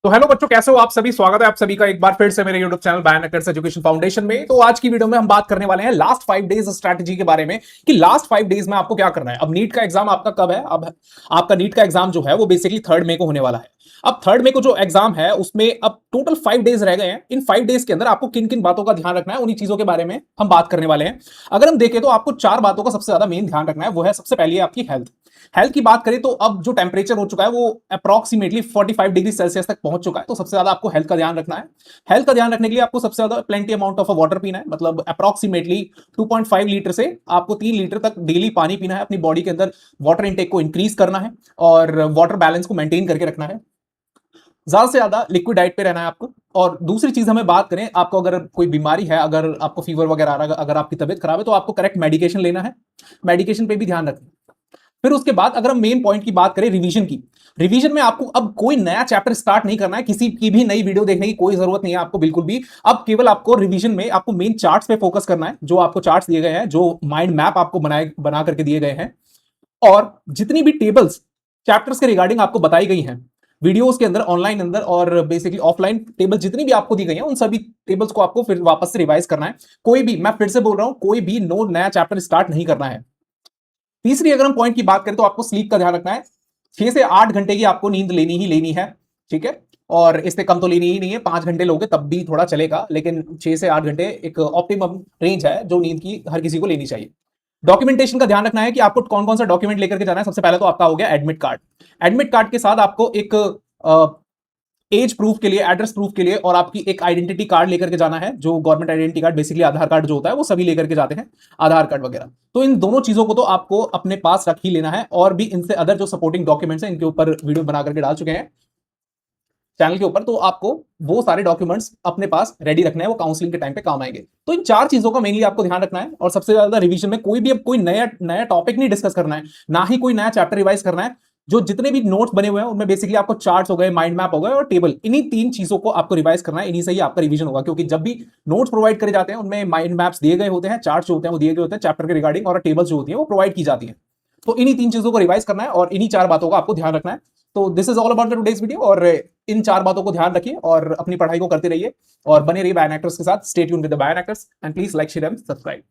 तो हेलो बच्चों, कैसे हो आप सभी। स्वागत है आप सभी का एक बार फिर से मेरे यूट्यूब चैनल बायनकर्स एजुकेशन फाउंडेशन में। तो आज की वीडियो में हम बात करने वाले हैं लास्ट 5 डेज स्ट्रैटेजी के बारे में कि लास्ट 5 डेज में आपको क्या करना है। अब नीट का एग्जाम आपका कब है? अब आपका नीट का एग्जाम जो है वो बेसिकली 3 मई को होने वाला है। अब 3 मई को जो एग्जाम है उसमें अब टोटल 5 डेज रह गए हैं। इन 5 डेज के अंदर आपको किन किन बातों का ध्यान रखना है, उन्हीं चीजों के बारे में हम बात करने वाले हैं। अगर हम देखें तो आपको 4 बातों का सबसे ज्यादा मेन ध्यान रखना है। वो है, सबसे पहली है आपकी हेल्थ। हेल्थ की बात करें तो अब जो टेम्परेचर हो चुका है वो अप्रॉक्सीमेटली 45 डिग्री सेल्सियस तक पहुंच चुका है। तो सबसे ज्यादा आपको हेल्थ का ध्यान रखना है। हेल्थ का ध्यान रखने के लिए आपको सबसे ज्यादा प्लेंटी अमाउंट ऑफ वाटर पीना है। मतलब अप्रॉक्सीमेटली 2.5 लीटर से आपको 3 लीटर तक डेली पानी पीना है। अपनी बॉडी के अंदर वाटर इनटेक को इंक्रीज करना है और वाटर बैलेंस को मेंटेन करके रखना है। ज्यादा से ज्यादा लिक्विड डाइट पे रहना है आपको। और दूसरी चीज हमें बात करें, आपको अगर कोई बीमारी है, अगर आपको फीवर वगैरह आ रहा है, अगर आपकी तबीयत खराब है, तो आपको करेक्ट मेडिकेशन लेना है। मेडिकेशन पे भी ध्यान रखना है। फिर उसके बाद अगर हम मेन पॉइंट की बात करें रिवीजन की, रिवीजन में आपको अब कोई नया चैप्टर स्टार्ट नहीं करना है। किसी की भी नई वीडियो देखने की कोई जरूरत नहीं है आपको, बिल्कुल भी। अब केवल आपको रिवीजन में आपको मेन चार्ट्स पे फोकस करना है। जो आपको चार्ट्स दिए गए हैं, जो माइंड मैप आपको बना करके दिए गए हैं, और जितनी भी टेबल्स चैप्टर्स के रिगार्डिंग आपको बताई गई हैं वीडियोस के अंदर, ऑनलाइन अंदर और बेसिकली ऑफलाइन टेबल जितनी भी आपको दी गई हैं, उन सभी टेबल्स को आपको फिर वापस से रिवाइज करना है। कोई भी, मैं फिर से बोल रहा हूं, कोई भी नो नया चैप्टर स्टार्ट नहीं करना है। तीसरी अगर हम पॉइंट की बात करें तो आपको स्लीप का ध्यान रखना है। 6 से 8 घंटे की आपको नींद लेनी ही लेनी है, ठीक है। और इससे कम तो लेनी ही नहीं है। 5 घंटे लोगे तब भी थोड़ा चलेगा, लेकिन 6 से 8 घंटे एक ऑप्टिमम रेंज है जो नींद की हर किसी को लेनी चाहिए। डॉक्यूमेंटेशन का ध्यान रखना है कि आपको कौन कौन सा डॉक्यूमेंट लेकर के जाना है। सबसे पहले तो आपका हो गया एडमिट कार्ड। एडमिट कार्ड के साथ आपको एक एज प्रूफ के लिए, एड्रेस प्रूफ के लिए, और आपकी एक आइडेंटिटी कार्ड लेकर के जाना है। जो गवर्नमेंट आइडेंटिटी कार्ड, बेसिकली आधार कार्ड जो होता है, वो सभी लेकर के जाते हैं, आधार कार्ड वगैरह। तो इन दोनों चीजों को तो आपको अपने पास रख ही लेना है। और भी इनसे अदर जो सपोर्टिंग डॉक्यूमेंट्स हैं, इनके ऊपर वीडियो बना करके डाल चुके हैं चैनल के ऊपर। तो आपको वो सारे डॉक्यूमेंट्स अपने पास रेडी रखने हैं, वो काउंसलिंग के टाइम पे काम आएंगे। तो इन 4 चीजों का मेनली आपको ध्यान रखना है। और सबसे ज्यादा रिवीजन में कोई भी अब कोई नया नया टॉपिक नहीं डिस्कस करना है, ना ही कोई नया चैप्टर रिवाइज करना है। जो जितने भी नोट्स बने हुए हैं उनमें बेसिकली आपको चार्ट्स हो गए, माइंड मैप हो गए और टेबल, इन्हीं 3 चीजों को आपको रिवाइज करना है। इन्हीं से ही आपका रिवीजन होगा। क्योंकि जब भी नोट्स प्रोवाइड करे जाते हैं उनमें माइंड मैप्स दिए गए होते हैं, चार्ट्स जो होते हैं वो दिए गए होते हैं चैप्टर के रिगार्डिंग, और टेबल्स जो होती है वो प्रोवाइड की जाती है। तो इन्हीं 3 चीजों को रिवाइज करना है और इन्हीं 4 बातों का आपको ध्यान रखना है। तो this is all about the today's video. और इन 4 बातों को ध्यान रखिए और अपनी पढ़ाई को करते रहिए और बने रहिए बायन एक्टर्स के साथ। Stay tuned with the Bayern actors and please like, share and subscribe.